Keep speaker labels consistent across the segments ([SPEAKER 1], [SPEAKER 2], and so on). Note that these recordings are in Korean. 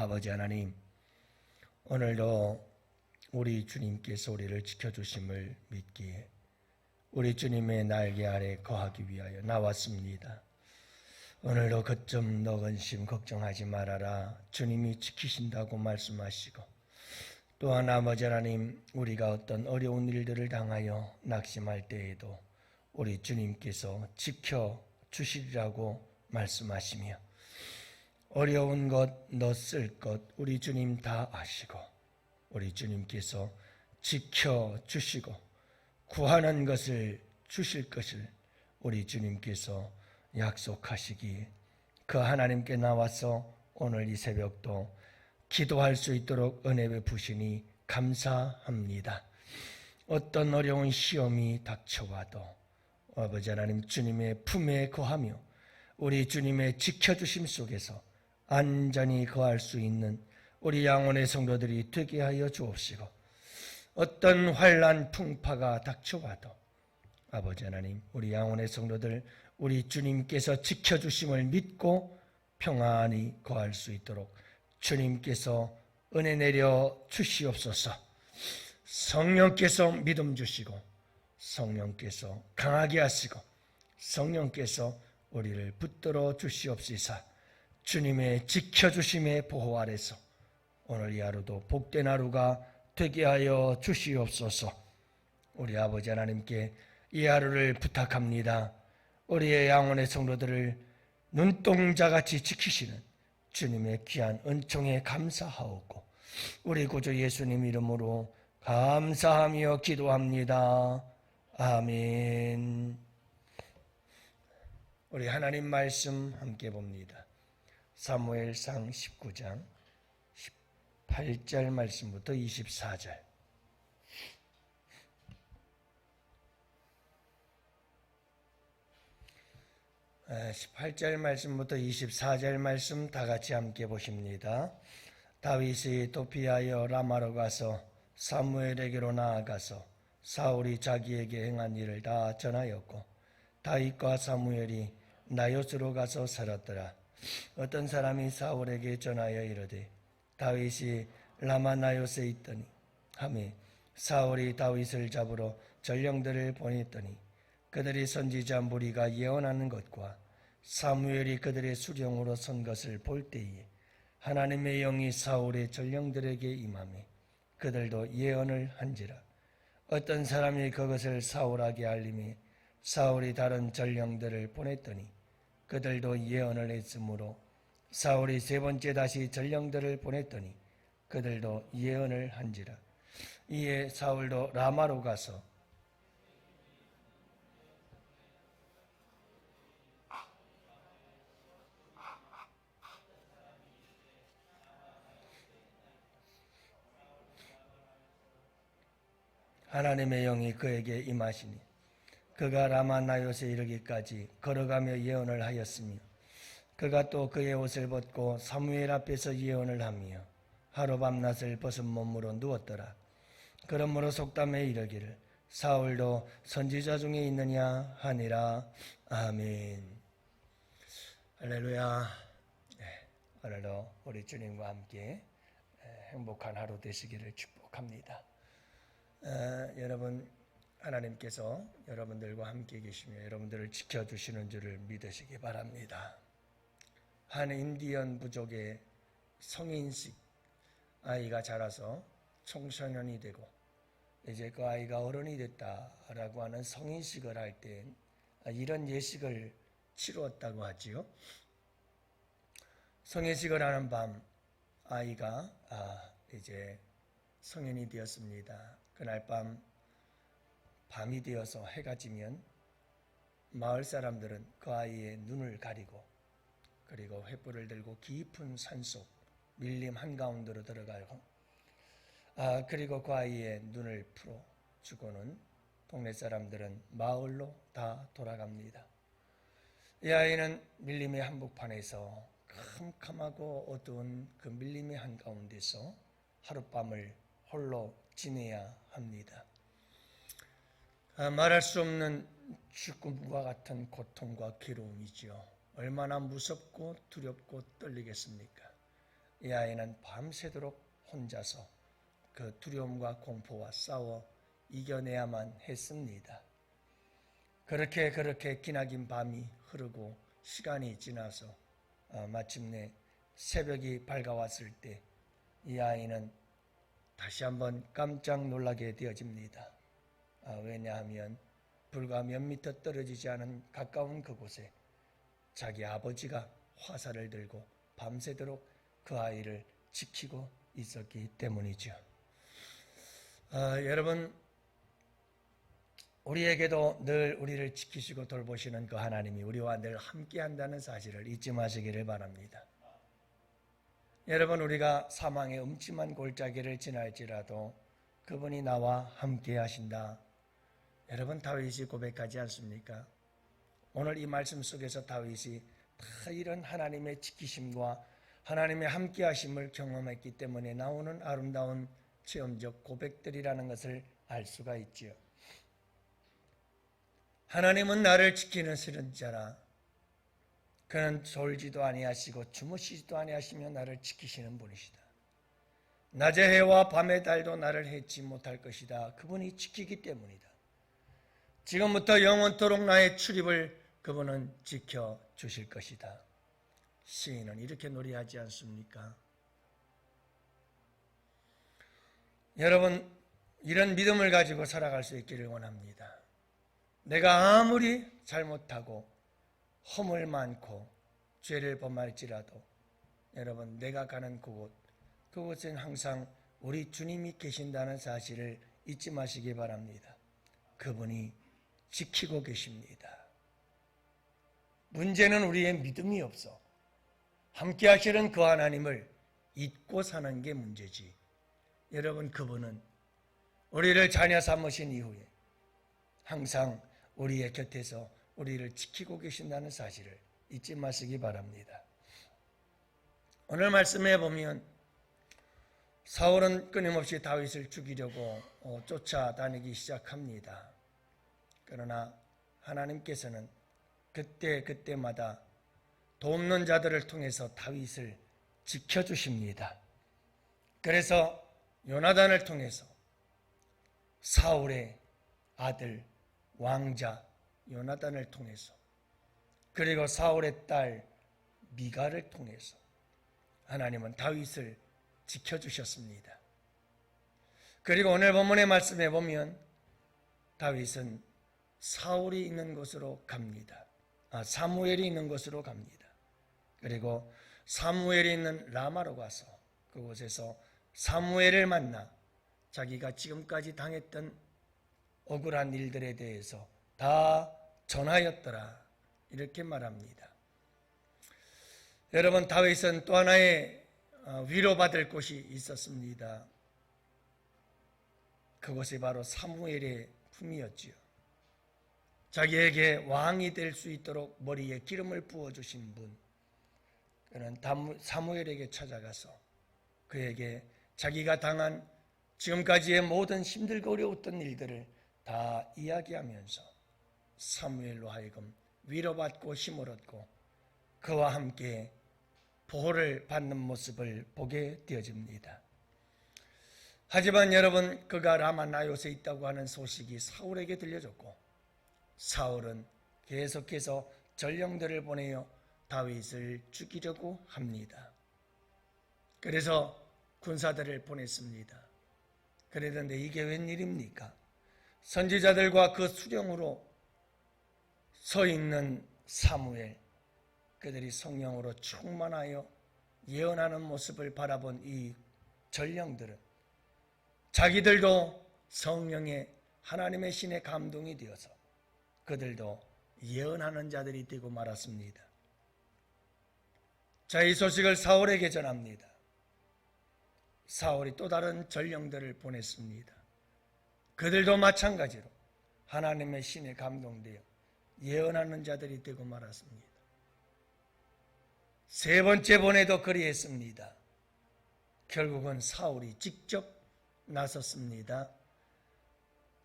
[SPEAKER 1] 아버지 하나님, 오늘도 우리 주님께서 우리를 지켜주심을 믿기에 우리 주님의 날개 아래 거하기 위하여 나왔습니다. 오늘도 그점 너근심 걱정하지 말아라. 주님이 지키신다고 말씀하시고, 또한 아버지 하나님, 우리가 어떤 어려운 일들을 당하여 낙심할 때에도 우리 주님께서 지켜주시리라고 말씀하시며, 어려운 것, 너 쓸 것 우리 주님 다 아시고 우리 주님께서 지켜주시고 구하는 것을 주실 것을 우리 주님께서 약속하시기에 그 하나님께 나와서 오늘 이 새벽도 기도할 수 있도록 은혜 베푸시니 감사합니다. 어떤 어려운 시험이 닥쳐와도 아버지 하나님 주님의 품에 거하며 우리 주님의 지켜주심 속에서 안전히 거할 수 있는 우리 양원의 성도들이 되게 하여 주옵시고, 어떤 환난 풍파가 닥쳐와도 아버지 하나님 우리 양원의 성도들 우리 주님께서 지켜주심을 믿고 평안히 거할 수 있도록 주님께서 은혜 내려 주시옵소서. 성령께서 믿음 주시고 성령께서 강하게 하시고 성령께서 우리를 붙들어 주시옵시사 주님의 지켜주심의 보호 아래서 오늘 이 하루도 복된 하루가 되게 하여 주시옵소서. 우리 아버지 하나님께 이 하루를 부탁합니다. 우리의 양원의 성도들을 눈동자같이 지키시는 주님의 귀한 은총에 감사하옵고 우리 구주 예수님 이름으로 감사하며 기도합니다. 아멘. 우리 하나님 말씀 함께 봅니다. 사무엘상 19장 18절 말씀부터 24절. 18절 말씀부터 24절 말씀 다 같이 함께 보십니다. 다윗이 도피하여 라마로 가서 사무엘에게로 나아가서 사울이 자기에게 행한 일을 다 전하였고, 다윗과 사무엘이 나요스로 가서 살았더라. 어떤 사람이 사울에게 전하여 이르되 다윗이 라마 나요스에 있더니 하매 사울이 다윗을 잡으러 전령들을 보냈더니 그들이 선지자 무리가 예언하는 것과 사무엘이 그들의 수령으로 선 것을 볼 때에 하나님의 영이 사울의 전령들에게 임하매 그들도 예언을 한지라. 어떤 사람이 그것을 사울에게 알림해 사울이 다른 전령들을 보냈더니 그들도 예언을 했으므로 사울이 세 번째 다시 전령들을 보냈더니 그들도 예언을 한지라. 이에 사울도 라마로 가서 하나님의 영이 그에게 임하시니 그가 라마 나요스에 이르기까지 걸어가며 예언을 하였으며, 그가 또 그의 옷을 벗고 사무엘 앞에서 예언을 하며 하루 밤낮을 벗은 몸으로 누웠더라. 그러므로 속담에 이르기를 사울도 선지자 중에 있느냐 하니라. 아멘. 할렐루야. 오늘도 우리 주님과 함께 행복한 하루 되시기를 축복합니다. 여러분, 하나님께서 여러분들과 함께 계시며 여러분들을 지켜주시는 줄을 믿으시기 바랍니다. 한 인디언 부족의 성인식 아이가 자라서 청소년이 되고 이제 그 아이가 어른이 됐다라고 하는 성인식을 할 때 이런 예식을 치루었다고 하지요. 성인식을 하는 밤 아이가 이제 성인이 되었습니다. 그날 밤이 되어서 해가 지면 마을 사람들은 그 아이의 눈을 가리고 그리고 횃불을 들고 깊은 산속 밀림 한가운데로 들어가고 그리고 그 아이의 눈을 풀어주고는 동네 사람들은 마을로 다 돌아갑니다. 이 아이는 밀림의 한복판에서 캄캄하고 어두운 그 밀림의 한가운데서 하룻밤을 홀로 지내야 합니다. 말할 수 없는 죽음과 같은 고통과 괴로움이죠. 얼마나 무섭고 두렵고 떨리겠습니까? 이 아이는 밤새도록 혼자서 그 두려움과 공포와 싸워 이겨내야만 했습니다. 그렇게 기나긴 밤이 흐르고 시간이 지나서 마침내 새벽이 밝아왔을 때 이 아이는 다시 한번 깜짝 놀라게 되어집니다. 왜냐하면 불과 몇 미터 떨어지지 않은 가까운 그곳에 자기 아버지가 화살을 들고 밤새도록 그 아이를 지키고 있었기 때문이죠. 여러분, 우리에게도 늘 우리를 지키시고 돌보시는 그 하나님이 우리와 늘 함께한다는 사실을 잊지 마시기를 바랍니다. 여러분, 우리가 사망의 음침한 골짜기를 지날지라도 그분이 나와 함께 하신다. 여러분, 다윗이 고백하지 않습니까? 오늘 이 말씀 속에서 다윗이 다 이런 하나님의 지키심과 하나님의 함께 하심을 경험했기 때문에 나오는 아름다운 체험적 고백들이라는 것을 알 수가 있지요. 하나님은 나를 지키는 선지자라. 그는 졸지도 아니하시고 주무시지도 아니하시며 나를 지키시는 분이시다. 낮의 해와 밤의 달도 나를 해치 못할 것이다. 그분이 지키기 때문이다. 지금부터 영원토록 나의 출입을 그분은 지켜주실 것이다. 시인은 이렇게 노래하지 않습니까? 여러분, 이런 믿음을 가지고 살아갈 수 있기를 원합니다. 내가 아무리 잘못하고 허물 많고 죄를 범할지라도 여러분, 내가 가는 그곳은 항상 우리 주님이 계신다는 사실을 잊지 마시기 바랍니다. 그분이 지키고 계십니다. 문제는 우리의 믿음이 없어 함께 하시는 그 하나님을 잊고 사는 게 문제지. 여러분, 그분은 우리를 자녀 삼으신 이후에 항상 우리의 곁에서 우리를 지키고 계신다는 사실을 잊지 마시기 바랍니다. 오늘 말씀에 보면 사울은 끊임없이 다윗을 죽이려고 쫓아다니기 시작합니다. 그러나 하나님께서는 그때마다 돕는 자들을 통해서 다윗을 지켜주십니다. 그래서 요나단을 통해서 사울의 아들 왕자 요나단을 통해서 그리고 사울의 딸 미갈을 통해서 하나님은 다윗을 지켜주셨습니다. 그리고 오늘 본문의 말씀에 보면 다윗은 사울이 있는 곳으로 갑니다. 사무엘이 있는 곳으로 갑니다. 그리고 사무엘이 있는 라마로 가서 그곳에서 사무엘을 만나 자기가 지금까지 당했던 억울한 일들에 대해서 다 전하였더라, 이렇게 말합니다. 여러분, 다윗은 또 하나의 위로받을 곳이 있었습니다. 그곳이 바로 사무엘의 품이었지요. 자기에게 왕이 될 수 있도록 머리에 기름을 부어주신 분, 그는 사무엘에게 찾아가서 그에게 자기가 당한 지금까지의 모든 힘들고 어려웠던 일들을 다 이야기하면서 사무엘로 하여금 위로받고 힘을 얻고 그와 함께 보호를 받는 모습을 보게 되어집니다. 하지만 여러분, 그가 라마 나요스에 있다고 하는 소식이 사울에게 들려졌고 사울은 계속해서 전령들을 보내어 다윗을 죽이려고 합니다. 그래서 군사들을 보냈습니다. 그랬는데 이게 웬일입니까? 선지자들과 그 수령으로 서 있는 사무엘, 그들이 성령으로 충만하여 예언하는 모습을 바라본 이 전령들은 자기들도 성령의 하나님의 신의 감동이 되어서 그들도 예언하는 자들이 되고 말았습니다. 자, 이 소식을 사울에게 전합니다. 사울이 또 다른 전령들을 보냈습니다. 그들도 마찬가지로 하나님의 신에 감동되어 예언하는 자들이 되고 말았습니다. 세 번째 보내도 그리했습니다. 결국은 사울이 직접 나섰습니다.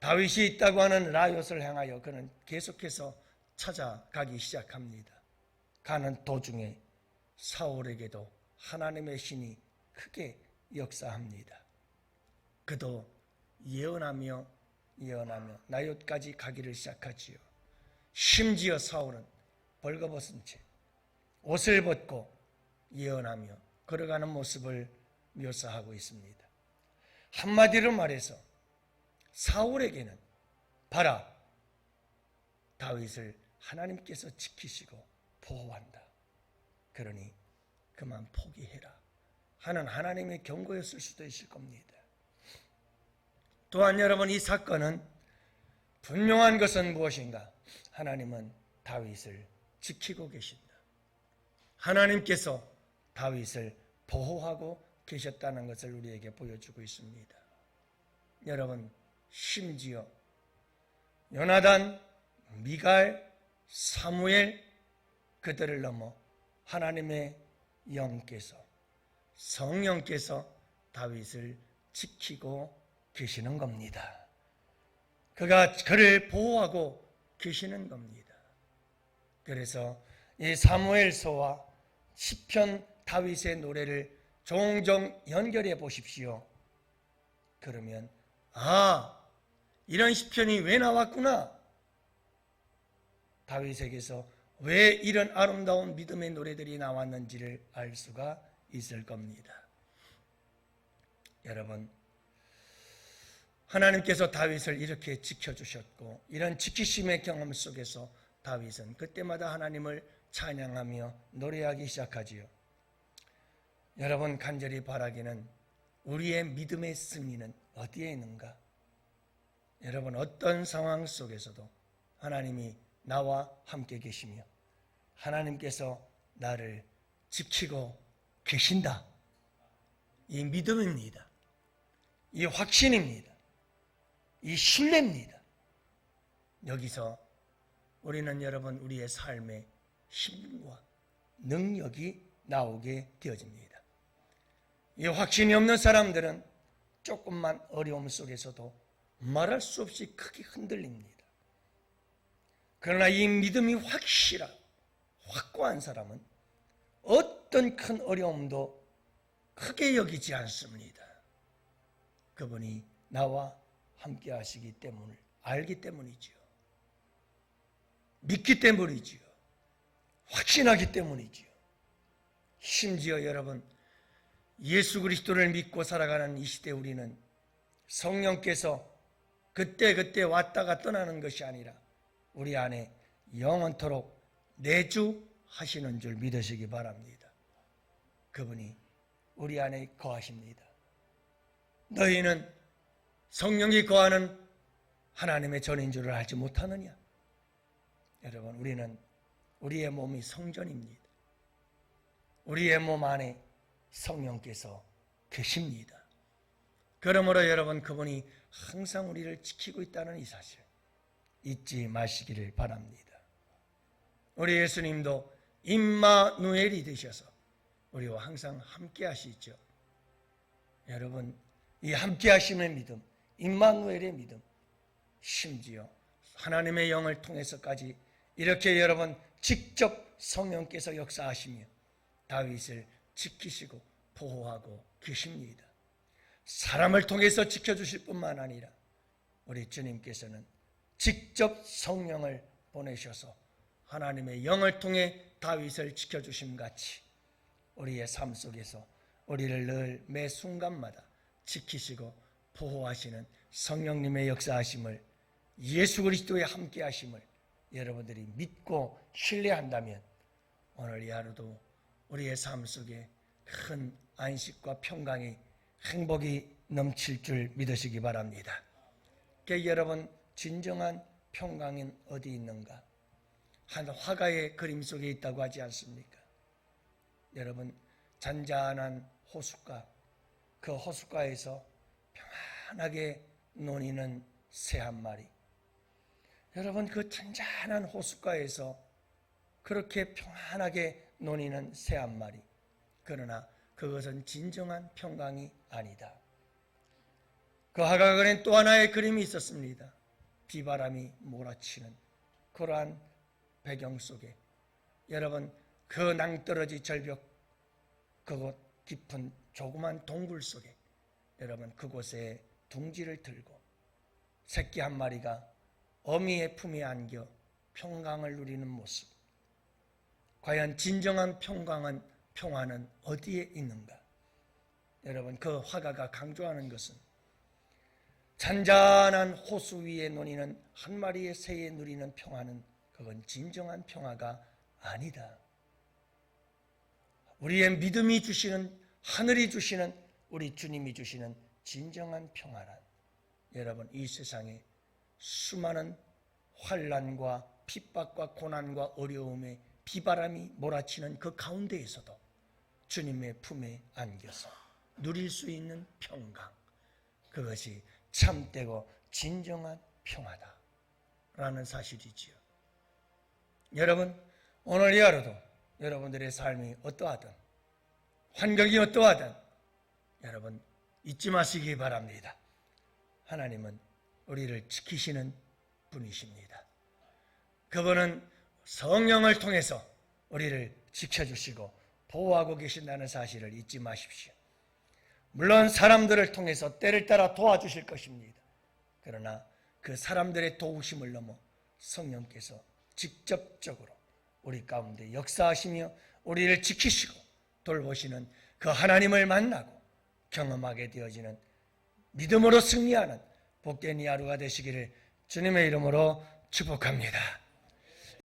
[SPEAKER 1] 다윗이 있다고 하는 라요스를 향하여 그는 계속해서 찾아가기 시작합니다. 가는 도중에 사울에게도 하나님의 신이 크게 역사합니다. 그도 예언하며 나요까지 가기를 시작하지요. 심지어 사울은 벌거벗은 채 옷을 벗고 예언하며 걸어가는 모습을 묘사하고 있습니다. 한마디로 말해서 사울에게는 봐라, 다윗을 하나님께서 지키시고 보호한다. 그러니 그만 포기해라 하는 하나님의 경고였을 수도 있을 겁니다. 또한 여러분, 이 사건은 분명한 것은 무엇인가? 하나님은 다윗을 지키고 계신다. 하나님께서 다윗을 보호하고 계셨다는 것을 우리에게 보여주고 있습니다. 여러분, 심지어 요나단, 미갈, 사무엘 그들을 넘어 하나님의 영께서, 성령께서 다윗을 지키고 계시는 겁니다. 그가 그를 보호하고 계시는 겁니다. 그래서 이 사무엘서와 시편 다윗의 노래를 종종 연결해 보십시오. 그러면 이런 시편이 왜 나왔구나, 다윗에게서 왜 이런 아름다운 믿음의 노래들이 나왔는지를 알 수가 있을 겁니다. 여러분, 하나님께서 다윗을 이렇게 지켜주셨고, 이런 지키심의 경험 속에서 다윗은 그때마다 하나님을 찬양하며 노래하기 시작하지요. 여러분, 간절히 바라기는 우리의 믿음의 승리는 어디에 있는가? 여러분, 어떤 상황 속에서도 하나님이 나와 함께 계시며 하나님께서 나를 지키고 계신다. 이 믿음입니다. 이 확신입니다. 이 신뢰입니다. 여기서 우리는 여러분, 우리의 삶의 힘과 능력이 나오게 되어집니다. 이 확신이 없는 사람들은 조금만 어려움 속에서도 말할 수 없이 크게 흔들립니다. 그러나 이 믿음이 확고한 사람은 어떤 큰 어려움도 크게 여기지 않습니다. 그분이 나와 함께 하시기 때문을 알기 때문이지요. 믿기 때문이지요. 확신하기 때문이지요. 심지어 여러분, 예수 그리스도를 믿고 살아가는 이 시대 우리는 성령께서 그때 왔다가 떠나는 것이 아니라 우리 안에 영원토록 내주하시는 줄 믿으시기 바랍니다. 그분이 우리 안에 거하십니다. 너희는 성령이 거하는 하나님의 전인 줄을 알지 못하느냐? 여러분, 우리는 우리의 몸이 성전입니다. 우리의 몸 안에 성령께서 계십니다. 그러므로 여러분, 그분이 항상 우리를 지키고 있다는 이 사실 잊지 마시기를 바랍니다. 우리 예수님도 임마누엘이 되셔서 우리와 항상 함께 하시죠. 여러분, 이 함께 하심의 믿음, 임마누엘의 믿음, 심지어 하나님의 영을 통해서까지 이렇게 여러분 직접 성령께서 역사하시며 다윗을 지키시고 보호하고 계십니다. 사람을 통해서 지켜주실 뿐만 아니라 우리 주님께서는 직접 성령을 보내셔서 하나님의 영을 통해 다윗을 지켜주심 같이 우리의 삶 속에서 우리를 늘 매 순간마다 지키시고 보호하시는 성령님의 역사하심을, 예수 그리스도의 함께하심을 여러분들이 믿고 신뢰한다면 오늘 이 하루도 우리의 삶 속에 큰 안식과 평강이, 행복이 넘칠 줄 믿으시기 바랍니다. 여러분, 진정한 평강은 어디 있는가? 한 화가의 그림 속에 있다고 하지 않습니까? 여러분, 잔잔한 호숫가, 그 호숫가에서 평안하게 노니는 새 한 마리. 여러분, 그 잔잔한 호숫가에서 그렇게 평안하게 노니는 새 한 마리. 그러나 그것은 진정한 평강이 아니다. 그 화가에는 또 하나의 그림이 있었습니다. 비바람이 몰아치는 그러한 배경 속에 여러분, 그 낭떠러지 절벽 그곳 깊은 조그만 동굴 속에 여러분 그곳에 둥지를 들고 새끼 한 마리가 어미의 품에 안겨 평강을 누리는 모습. 과연 진정한 평화는 어디에 있는가? 여러분 그 화가가 강조하는 것은 잔잔한 호수 위에 논이는 한 마리의 새에 누리는 평화는 그건 진정한 평화가 아니다. 우리의 믿음이 주시는, 하늘이 주시는, 우리 주님이 주시는 진정한 평화란 여러분 이 세상에 수많은 환난과 핍박과 고난과 어려움에 비바람이 몰아치는 그 가운데에서도 주님의 품에 안겨서 누릴 수 있는 평강, 그것이 참되고 진정한 평화다라는 사실이지요. 여러분 오늘 이 하루도 여러분들의 삶이 어떠하든 환경이 어떠하든 여러분 잊지 마시기 바랍니다. 하나님은 우리를 지키시는 분이십니다. 그분은 성령을 통해서 우리를 지켜주시고 보호하고 계신다는 사실을 잊지 마십시오. 물론 사람들을 통해서 때를 따라 도와주실 것입니다. 그러나 그 사람들의 도우심을 넘어 성령께서 직접적으로 우리 가운데 역사하시며 우리를 지키시고 돌보시는 그 하나님을 만나고 경험하게 되어지는 믿음으로 승리하는 복된 이 하루가 되시기를 주님의 이름으로 축복합니다.